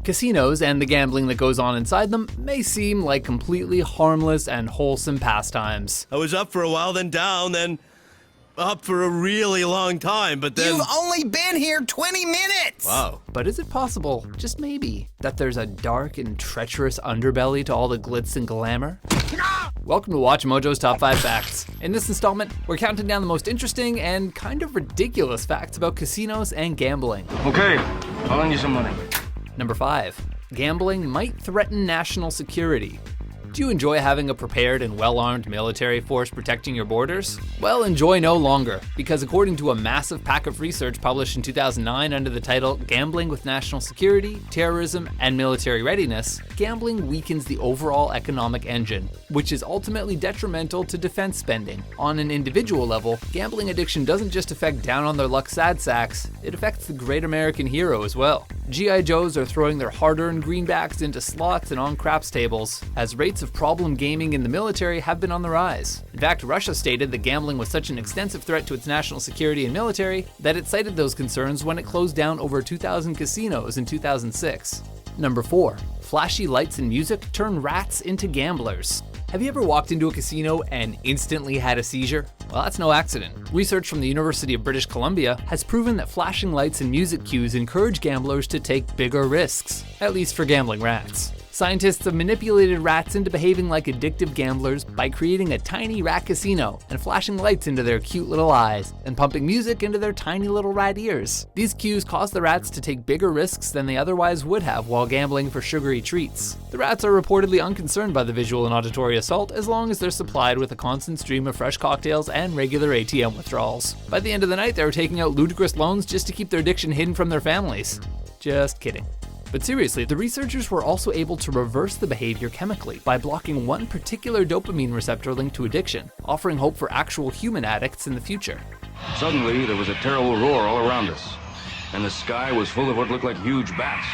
Casinos and the gambling that goes on inside them may seem like completely harmless and wholesome pastimes. I was up for a while, then down, then up for a really long time, but then... You've only been here 20 minutes! Wow. But is it possible, just maybe, that there's a dark and treacherous underbelly to all the glitz and glamour? Welcome to WatchMojo's Top 5 Facts. In this installment, we're counting down the most interesting and kind of ridiculous facts about casinos and gambling. Okay, I'll lend you some money. Number 5. Gambling might threaten national security. Do you enjoy having a prepared and well-armed military force protecting your borders? Well, enjoy no longer, because according to a massive pack of research published in 2009 under the title Gambling with National Security, Terrorism, and Military Readiness, gambling weakens the overall economic engine, which is ultimately detrimental to defense spending. On an individual level, gambling addiction doesn't just affect down-on-their-luck sad sacks, it affects the great American hero as well. G.I. Joes are throwing their hard-earned greenbacks into slots and on craps tables, as rates of problem gaming in the military have been on the rise. In fact, Russia stated that gambling was such an extensive threat to its national security and military that it cited those concerns when it closed down over 2,000 casinos in 2006. Number 4. Flashy lights and music turn rats into gamblers. Have you ever walked into a casino and instantly had a seizure? Well, that's no accident. Research from the University of British Columbia has proven that flashing lights and music cues encourage gamblers to take bigger risks, at least for gambling rats. Scientists have manipulated rats into behaving like addictive gamblers by creating a tiny rat casino and flashing lights into their cute little eyes and pumping music into their tiny little rat ears. These cues cause the rats to take bigger risks than they otherwise would have while gambling for sugary treats. The rats are reportedly unconcerned by the visual and auditory assault as long as they're supplied with a constant stream of fresh cocktails and regular ATM withdrawals. By the end of the night, they were taking out ludicrous loans just to keep their addiction hidden from their families. Just kidding. But seriously, the researchers were also able to reverse the behavior chemically by blocking one particular dopamine receptor linked to addiction, offering hope for actual human addicts in the future. Suddenly, there was a terrible roar all around us, and the sky was full of what looked like huge bats,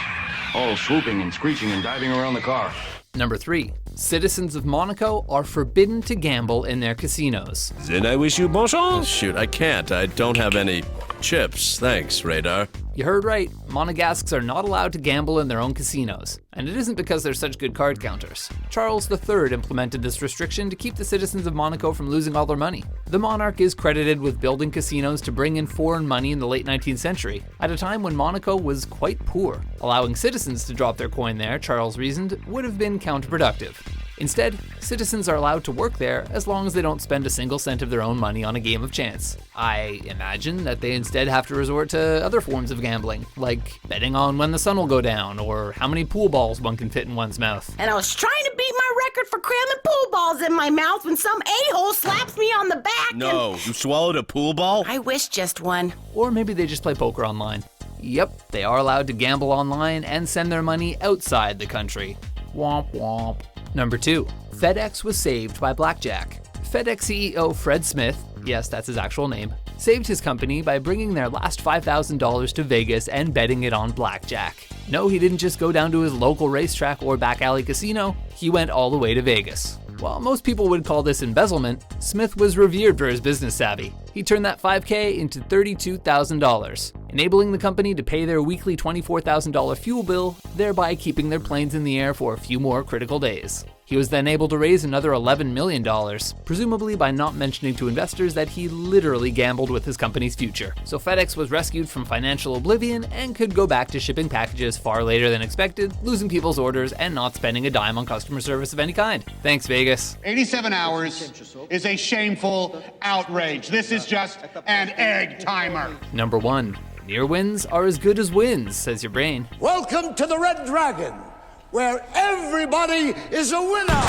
all swooping and screeching and diving around the car. Number 3. Citizens of Monaco are forbidden to gamble in their casinos. Then I wish you bon chance. Shoot, I can't. I don't have any chips. Thanks, Radar. You heard right, Monegasques are not allowed to gamble in their own casinos, and it isn't because they're such good card counters. Charles III implemented this restriction to keep the citizens of Monaco from losing all their money. The monarch is credited with building casinos to bring in foreign money in the late 19th century, at a time when Monaco was quite poor. Allowing citizens to drop their coin there, Charles reasoned, would have been counterproductive. Instead, citizens are allowed to work there as long as they don't spend a single cent of their own money on a game of chance. I imagine that they instead have to resort to other forms of gambling, like betting on when the sun will go down or how many pool balls one can fit in one's mouth. And I was trying to beat my record for cramming pool balls in my mouth when some a-hole slaps me on the back. No, you swallowed a pool ball? I wish just one. Or maybe they just play poker online. Yep, they are allowed to gamble online and send their money outside the country. Womp womp. Number 2. FedEx was saved by Blackjack. FedEx CEO Fred Smith, yes, that's his actual name, saved his company by bringing their last $5,000 to Vegas and betting it on Blackjack. No, he didn't just go down to his local racetrack or back alley casino, he went all the way to Vegas. While most people would call this embezzlement, Smith was revered for his business savvy. He turned that $5K into $32,000, enabling the company to pay their weekly $24,000 fuel bill, thereby keeping their planes in the air for a few more critical days. He was then able to raise another $11 million, presumably by not mentioning to investors that he literally gambled with his company's future. So FedEx was rescued from financial oblivion and could go back to shipping packages far later than expected, losing people's orders and not spending a dime on customer service of any kind. Thanks, Vegas. 87 hours is a shameful outrage. This is just an egg timer. Number 1. Near wins are as good as wins, says your brain. Welcome to the Red Dragon, where everybody is a winner!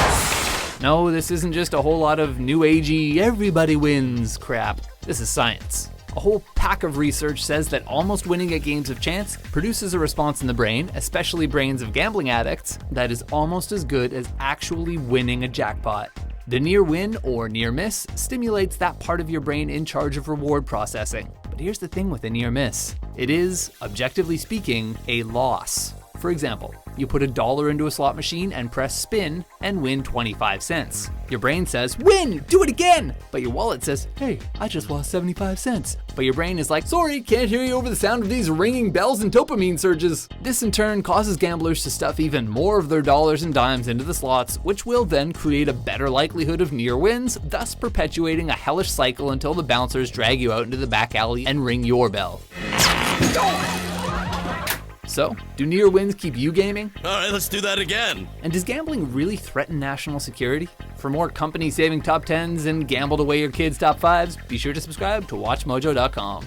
No, this isn't just a whole lot of new agey everybody wins crap. This is science. A whole pack of research says that almost winning at games of chance produces a response in the brain, especially brains of gambling addicts, that is almost as good as actually winning a jackpot. The near win or near miss stimulates that part of your brain in charge of reward processing. But here's the thing with a near miss. It is, objectively speaking, a loss. For example, you put $1 into a slot machine and press spin and win 25 cents. Your brain says, win, do it again! But your wallet says, hey, I just lost 75 cents. But your brain is like, sorry, can't hear you over the sound of these ringing bells and dopamine surges. This in turn causes gamblers to stuff even more of their dollars and dimes into the slots, which will then create a better likelihood of near wins, thus perpetuating a hellish cycle until the bouncers drag you out into the back alley and ring your bell. So, do near wins keep you gaming? All right, let's do that again. And does gambling really threaten national security? For more company-saving top 10s and gambled away your kids' top 5s, be sure to subscribe to WatchMojo.com.